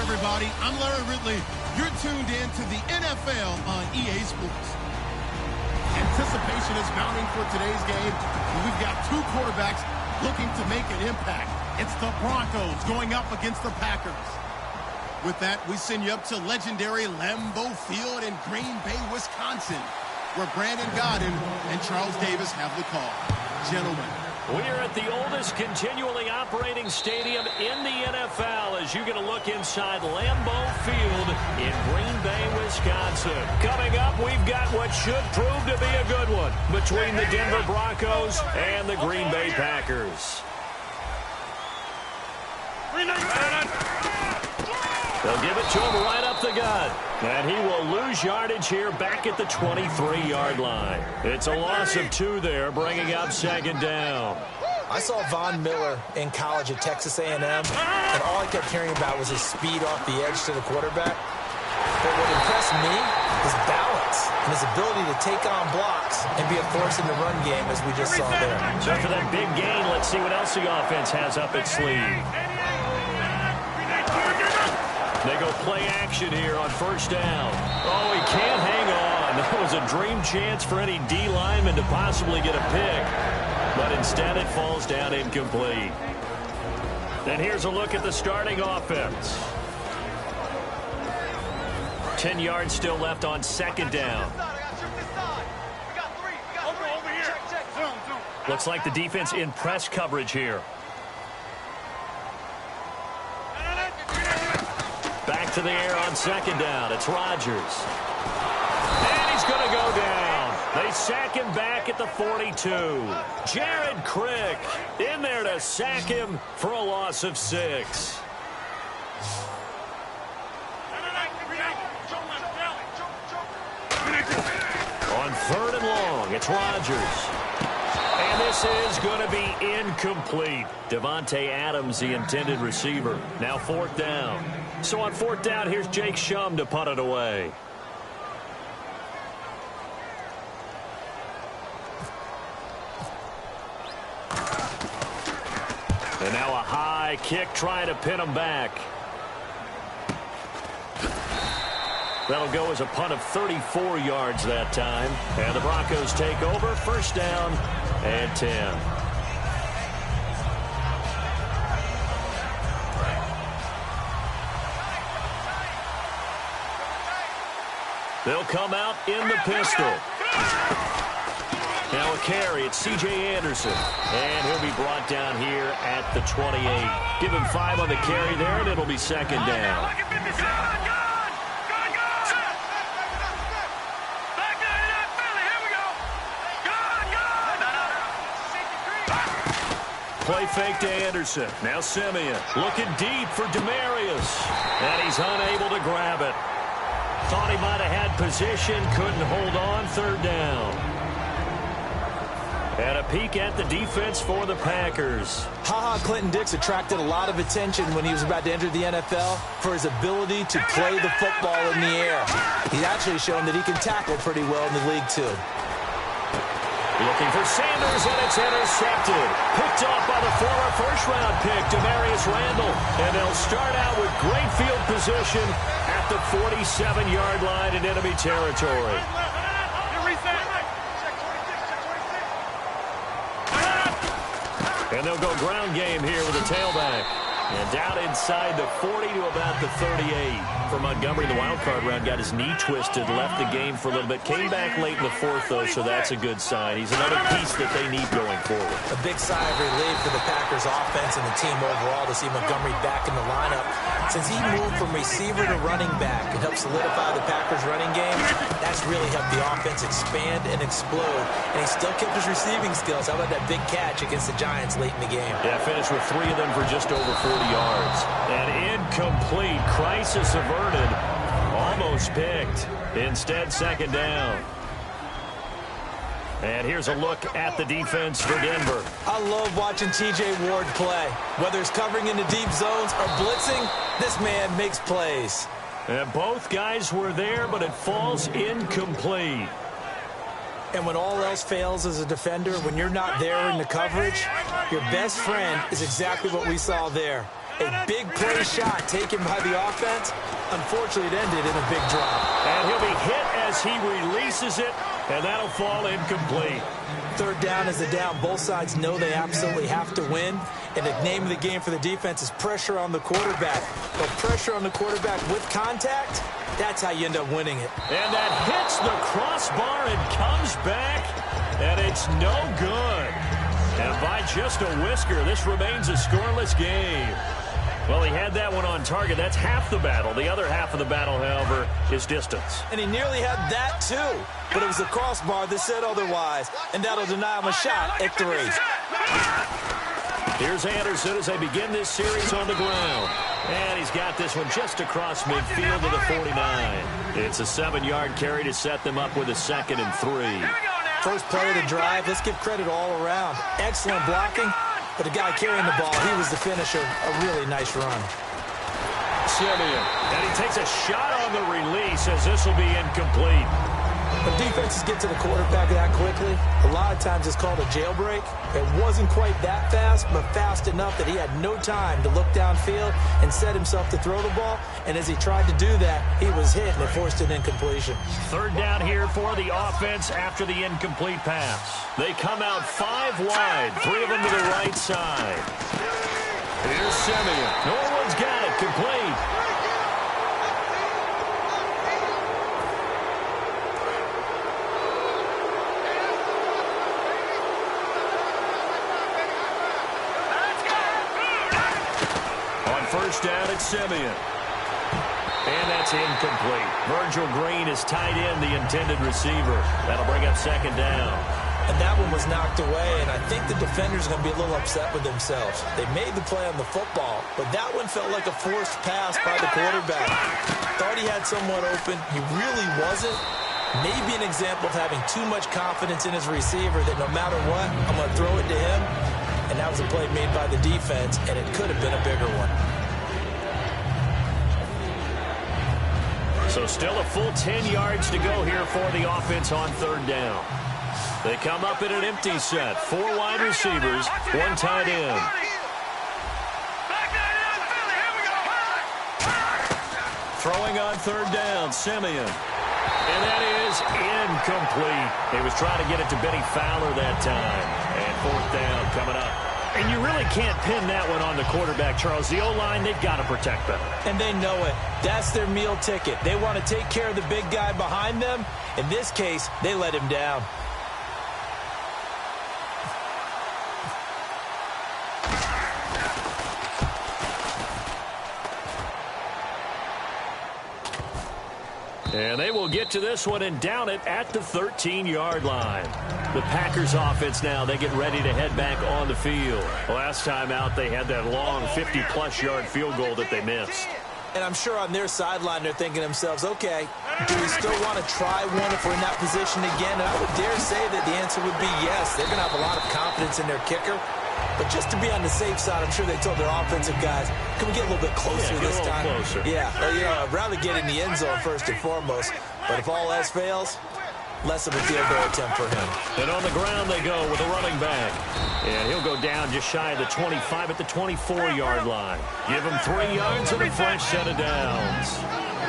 Everybody, I'm Larry Ridley. You're tuned in to the NFL on EA Sports. Anticipation is mounting for today's game. We've got two quarterbacks looking to make an impact. It's the Broncos going up against the Packers. With that, we send you up to legendary Lambeau Field in Green Bay, Wisconsin, where Brandon Gaudin and Charles Davis have the call. Gentlemen. We are at the oldest continually operating stadium in the NFL as you get a look inside Lambeau Field in Green Bay, Wisconsin. Coming up, we've got what should prove to be a good one between the Denver Broncos and the Green Bay Packers. They'll give it to him right up the gut. And he will lose yardage here back at the 23-yard line. It's a loss of 2 there, bringing up second down. I saw Von Miller in college at Texas A&M, and all I kept hearing about was his speed off the edge to the quarterback. But what impressed me is balance and his ability to take on blocks and be a force in the run game, as we just saw there. So after that big gain, let's see what else the offense has up its sleeve. They go play action here on first down. Oh, he can't hang on. That was a dream chance for any D lineman to possibly get a pick. But instead it falls down incomplete. And here's a look at the starting offense. 10 yards still left on second down. Looks like the defense in press coverage here. Back to the air on second down. It's Rodgers. And he's going to go down. They sack him back at the 42. Jared Crick in there to sack him for a loss of 6. On third and long, it's Rodgers. And this is going to be incomplete. Devontae Adams, the intended receiver. Now fourth down. So on fourth down, here's Jake Shum to punt it away. And now a high kick trying to pin him back. That'll go as a punt of 34 yards that time. And the Broncos take over, first down and 10. They'll come out in the pistol. Now a carry, it's C.J. Anderson. And he'll be brought down here at the 28. Give him 5 on the carry there, and it'll be second down. Play fake to Anderson. Now Simeon looking deep for Demarius. And he's unable to grab it. Thought he might have had position, couldn't hold on, third down. And a peek at the defense for the Packers. Ha-Ha Clinton-Dix attracted a lot of attention when he was about to enter the NFL for his ability to play the football in the air. He's actually shown that he can tackle pretty well in the league, too. Looking for Sanders, and it's intercepted. Picked off by the former first-round pick, Demarius Randall. And they'll start out with great field position at the 47-yard line in enemy territory. And they'll go ground game here with a tailback. And down inside the 40 to about the 38. For Montgomery, the wild card round got his knee twisted, left the game for a little bit. Came back late in the fourth, though, so that's a good sign. He's another piece that they need going forward. A big sigh of relief for the Packers offense and the team overall to see Montgomery back in the lineup. Since he moved from receiver to running back and helped solidify the Packers running game, that's really helped the offense expand and explode. And he still kept his receiving skills. How about that big catch against the Giants late in the game? Yeah, finished with 3 of them for just over 40 yards. And incomplete. Crisis averted. Almost picked. Instead, second down. And here's a look at the defense for Denver. I love watching T.J. Ward play. Whether it's covering into deep zones or blitzing, this man makes plays. And both guys were there, but it falls incomplete. And when all else fails as a defender, when you're not there in the coverage, your best friend is exactly what we saw there. A big play shot taken by the offense. Unfortunately, it ended in a big drop. And he'll be hit as he releases it, and that'll fall incomplete. Third down is the down. Both sides know they absolutely have to win. And the name of the game for the defense is pressure on the quarterback. But pressure on the quarterback with contact, that's how you end up winning it. And that hits the crossbar and comes back, and it's no good. And by just a whisker, this remains a scoreless game. Well, he had that one on target. That's half the battle. The other half of the battle, however, is distance. And he nearly had that, too. But it was the crossbar that said otherwise. And that'll deny him a shot at 3. Here's Anderson as they begin this series on the ground. And he's got this one just across midfield to the 49. It's a 7-yard carry to set them up with a 2nd and 3. First play of the drive, let's give credit all around. Excellent blocking, but the guy carrying the ball, he was the finisher. A really nice run. Simeon, and he takes a shot on the release as this will be incomplete. When defenses get to the quarterback that quickly, a lot of times it's called a jailbreak. It wasn't quite that fast, but fast enough that he had no time to look downfield and set himself to throw the ball. And as he tried to do that, he was hit and it forced an incompletion. Third down here for the offense after the incomplete pass. They come out 5 wide, 3 of them to the right side. Here's Simeon. Norwood's got it, complete. First down at Simeon. And that's incomplete. Virgil Green is tied in, the intended receiver. That'll bring up 2nd down. And that one was knocked away, and I think the defenders are going to be a little upset with themselves. They made the play on the football, but that one felt like a forced pass by the quarterback. Thought he had someone open. He really wasn't. Maybe an example of having too much confidence in his receiver that no matter what, I'm going to throw it to him. And that was a play made by the defense, and it could have been a bigger one. So still a full 10 yards to go here for the offense on 3rd down. They come up in an empty set. 4 wide receivers, 1 tight end. Throwing on 3rd down, Simeon. And that is incomplete. He was trying to get it to Benny Fowler that time. And 4th down coming up. And you really can't pin that one on the quarterback, Charles. The O-line, they've got to protect better. And they know it. That's their meal ticket. They want to take care of the big guy behind them. In this case, they let him down. And they will get to this one and down it at the 13-yard line. The Packers offense now, they get ready to head back on the field. Last time out, they had that long 50-plus yard field goal that they missed. And I'm sure on their sideline, they're thinking to themselves, okay, do we still want to try one if we're in that position again? And I would dare say that the answer would be yes. They're going to have a lot of confidence in their kicker. But just to be on the safe side, I'm sure they told their offensive guys, can we get a little bit closer this time? Closer. Yeah, well, you know, I'd rather get in the end zone first and foremost. But if all else fails, less of a field goal attempt for him. And on the ground they go with a running back. And he'll go down just shy of the 25 at the 24-yard line. Give him 3 yards and a fresh set of downs.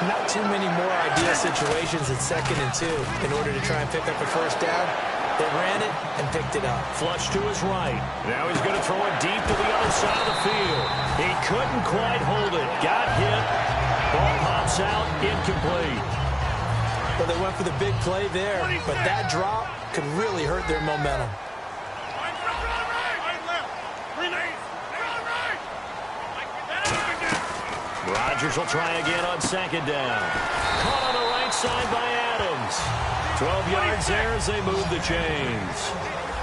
Not too many more ideal situations at 2nd and 2 in order to try and pick up a first down. They ran it and picked it up. Flush to his right. Now he's going to throw it deep to the other side of the field. He couldn't quite hold it. Got hit. Ball pops out. Incomplete. Well, they went for the big play there, but that drop could really hurt their momentum. Rodgers will try again on second down. Caught on the right side by Adams. 12 yards there as they move the chains.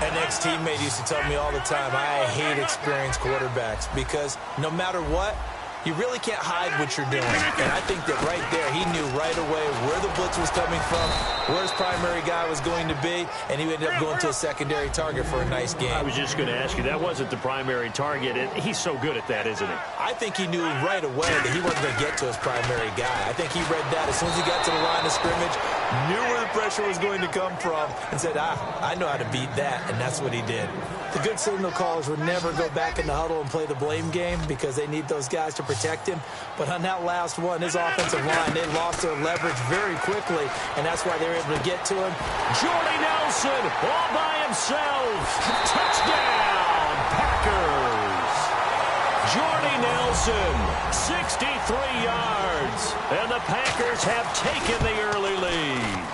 An ex-teammate used to tell me all the time, I hate experienced quarterbacks because no matter what, you really can't hide what you're doing. And I think that right there, he knew right away where the blitz was coming from, where his primary guy was going to be, and he ended up going to a secondary target for a nice game. I was just going to ask you, that wasn't the primary target. And he's so good at that, isn't he? I think he knew right away that he wasn't going to get to his primary guy. I think he read that as soon as he got to the line of scrimmage, knew where the pressure was going to come from, and said, I know how to beat that, and that's what he did. The good signal callers would never go back in the huddle and play the blame game because they need those guys to protect him. But on that last one, his offensive line, they lost their leverage very quickly, and that's why they were able to get to him. Jordy Nelson all by himself. Touchdown, Packers. Jordy Nelson, 63 yards, and the Packers have taken the early lead.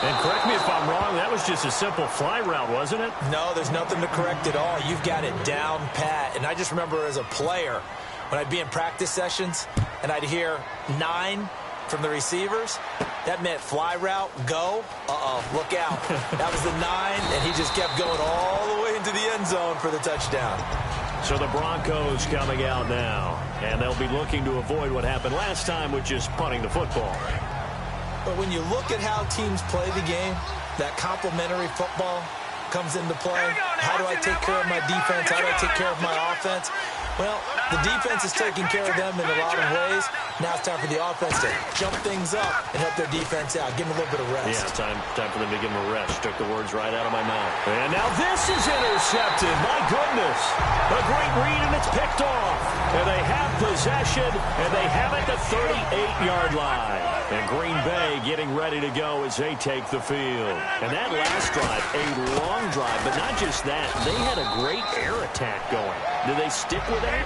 And correct me if I'm wrong, that was just a simple fly route, wasn't it? No, there's nothing to correct at all. You've got it down pat. And I just remember as a player, when I'd be in practice sessions and I'd hear 9 from the receivers, that meant fly route, go, look out. That was the 9, and he just kept going all the way into the end zone for the touchdown. So the Broncos coming out now, and they'll be looking to avoid what happened last time with just punting the football. But when you look at how teams play the game, that complementary football comes into play. How do I take care of my defense? How do I take care of my offense? Well, the defense is taking care of them in a lot of ways. Now it's time for the offense to jump things up and help their defense out. Give them a little bit of rest. Yeah, time for them to give them a rest. Took the words right out of my mouth. And now this is intercepted. My goodness. A great read, and it's picked off. And they have possession, and they have it at the 38-yard line. And Green Bay getting ready to go as they take the field. And that last drive, a long drive, but not just that. They had a great air attack going. Do they stick with that?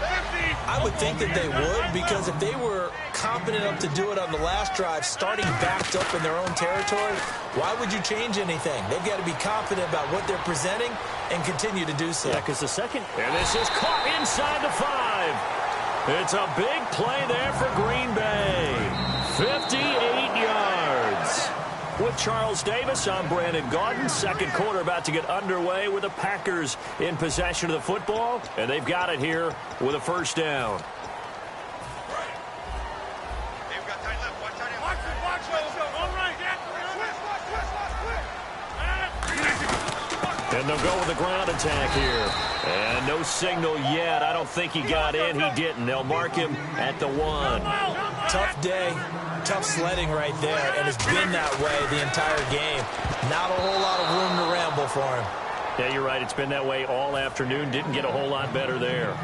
I would think that they would, because if they were confident enough to do it on the last drive, starting backed up in their own territory, why would you change anything? They've got to be confident about what they're presenting and continue to do so. Yeah, because the second, and this is caught inside the 5. It's a big play there for Green Bay. 58 yards. With Charles Davis, I'm Brandon Gaudin. Second quarter about to get underway with the Packers in possession of the football, and they've got it here with a first down. And they'll go with the ground attack here. And no signal yet. I don't think he got in. He didn't. They'll mark him at the 1. Tough day. Tough sledding right there, and it's been that way the entire game. Not a whole lot of room to ramble for him. Yeah, you're right. It's been that way all afternoon. Didn't get a whole lot better there.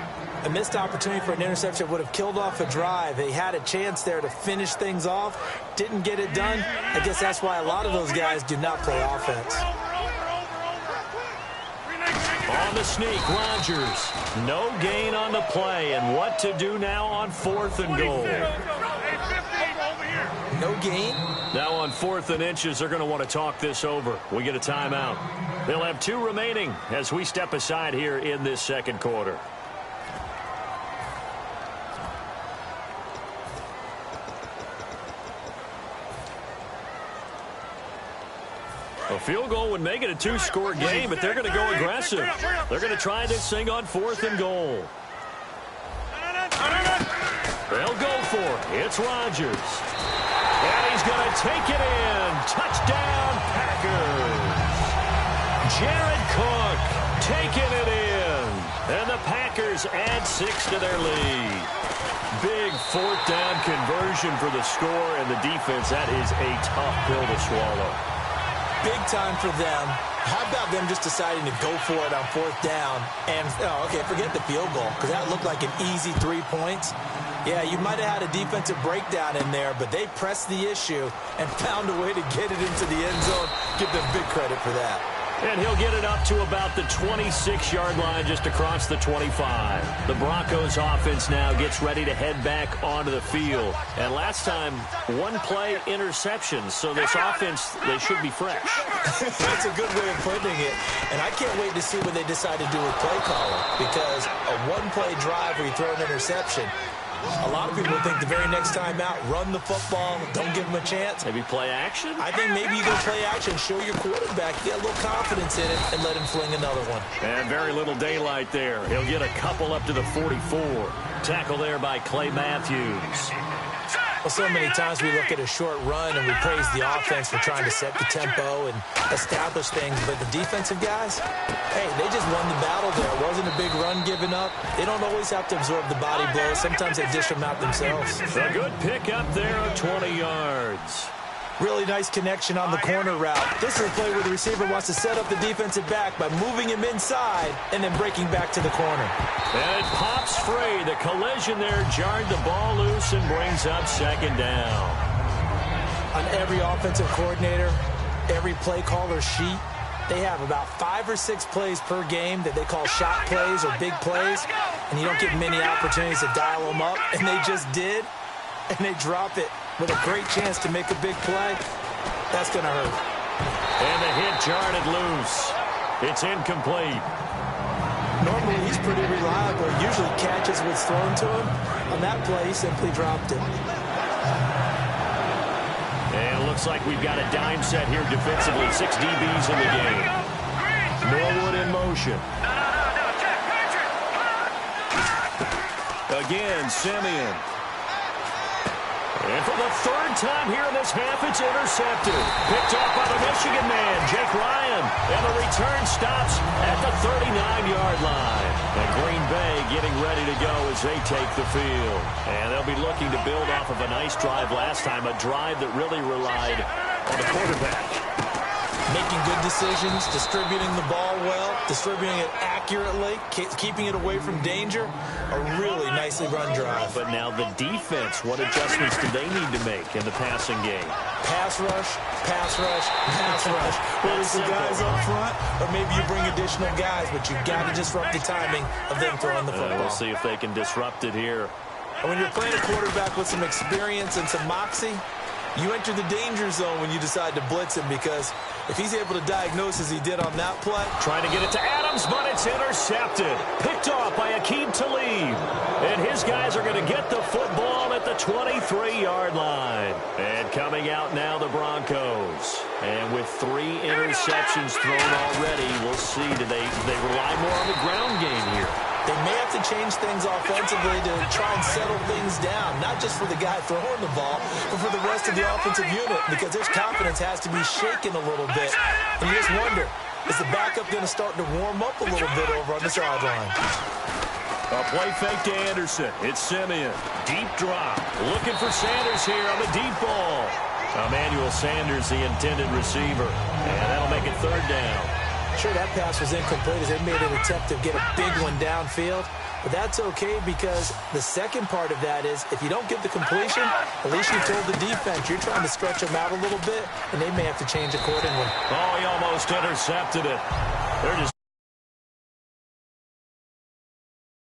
A missed opportunity for an interception would have killed off a drive. They had a chance there to finish things off. Didn't get it done. I guess that's why a lot of those guys do not play offense. On the sneak, Rodgers. No gain on the play. And what to do now on 4th and goal? No gain? Now on 4th and inches, they're going to want to talk this over. We get a timeout. They'll have 2 remaining as we step aside here in this second quarter. A field goal would make it a 2-score game, but they're going to go aggressive. They're going to try this thing on 4th and goal. They'll go for it. It's Rodgers. And he's going to take it in. Touchdown, Packers. Jared Cook taking it in. And the Packers add 6 to their lead. Big 4th down conversion for the score, and the defense, that is a tough pill to swallow. Big time for them. How about them just deciding to go for it on 4th down? And, okay, forget the field goal, because that looked like an easy 3 points. Yeah, you might have had a defensive breakdown in there, but they pressed the issue and found a way to get it into the end zone. Give them big credit for that. And he'll get it up to about the 26-yard line, just across the 25. The Broncos offense now gets ready to head back onto the field. And last time, one-play interceptions, so this offense, they should be fresh. That's a good way of putting it. And I can't wait to see what they decide to do with play calling, because a one-play drive where you throw an interception, a lot of people would think the very next time out, run the football, don't give them a chance. Maybe play action? I think maybe you go play action, show your quarterback, get a little confidence in it, and let him fling another one. And very little daylight there. He'll get a couple up to the 44. Tackle there by Clay Matthews. Well, so many times we look at a short run and we praise the offense for trying to set the tempo and establish things, but the defensive guys, hey, they just won the battle there. It wasn't a big run given up. They don't always have to absorb the body blows. Sometimes they dish them out themselves. A good pick up there of 20 yards. Really nice connection on the corner route. This is a play where the receiver wants to set up the defensive back by moving him inside and then breaking back to the corner. And it pops free. The collision there jarred the ball loose and brings up second down. On every offensive coordinator, every play caller sheet, they have about 5 or 6 plays per game that they call shot plays or big plays, and you don't get many opportunities to dial them up, and they just did, and they drop it with a great chance to make a big play. That's going to hurt. And the hit jarred it loose. It's incomplete. Normally, he's pretty reliable. Usually catches what's thrown to him. On that play, he simply dropped it. And it looks like we've got a dime set here defensively. 6 DBs in the game. Norwood in motion. Again, Simeon. And for the third time here in this half, it's intercepted. Picked off by the Michigan man, Jake Ryan. And the return stops at the 39-yard line. And Green Bay getting ready to go as they take the field. And they'll be looking to build off of a nice drive last time, a drive that really relied on the quarterback. Making good decisions, distributing the ball well, distributing it accurately, keeping it away from danger. A really nicely run drive. But now the defense, what adjustments do they need to make in the passing game? Pass rush, pass rush, pass rush. Whether it's the guys up front or maybe you bring additional guys, but you've got to disrupt the timing of them throwing the football. We'll see if they can disrupt it here. And when you're playing a quarterback with some experience and some moxie, you enter the danger zone when you decide to blitz him, because if he's able to diagnose as he did on that play. Trying to get it to Adams, but it's intercepted. Picked off by Aqib Talib. And his guys are going to get the football at the 23-yard line. And coming out now, the Broncos. And with 3 interceptions thrown already, we'll see. Do they rely more on the ground game here? They may have to change things offensively to try and settle things down, not just for the guy throwing the ball, but for the rest of the offensive unit, because their confidence has to be shaken a little bit. And you just wonder, is the backup going to start to warm up a little bit over on the sideline? A play fake to Anderson. It's Simeon. Deep drop. Looking for Sanders here on the deep ball. Emmanuel Sanders, the intended receiver. And that'll make it third down. Sure, that pass was incomplete as they made an attempt to get a big one downfield. But that's okay, because the second part of that is if you don't get the completion, at least you told the defense you're trying to stretch them out a little bit, and they may have to change accordingly. Oh, he almost intercepted it. They're just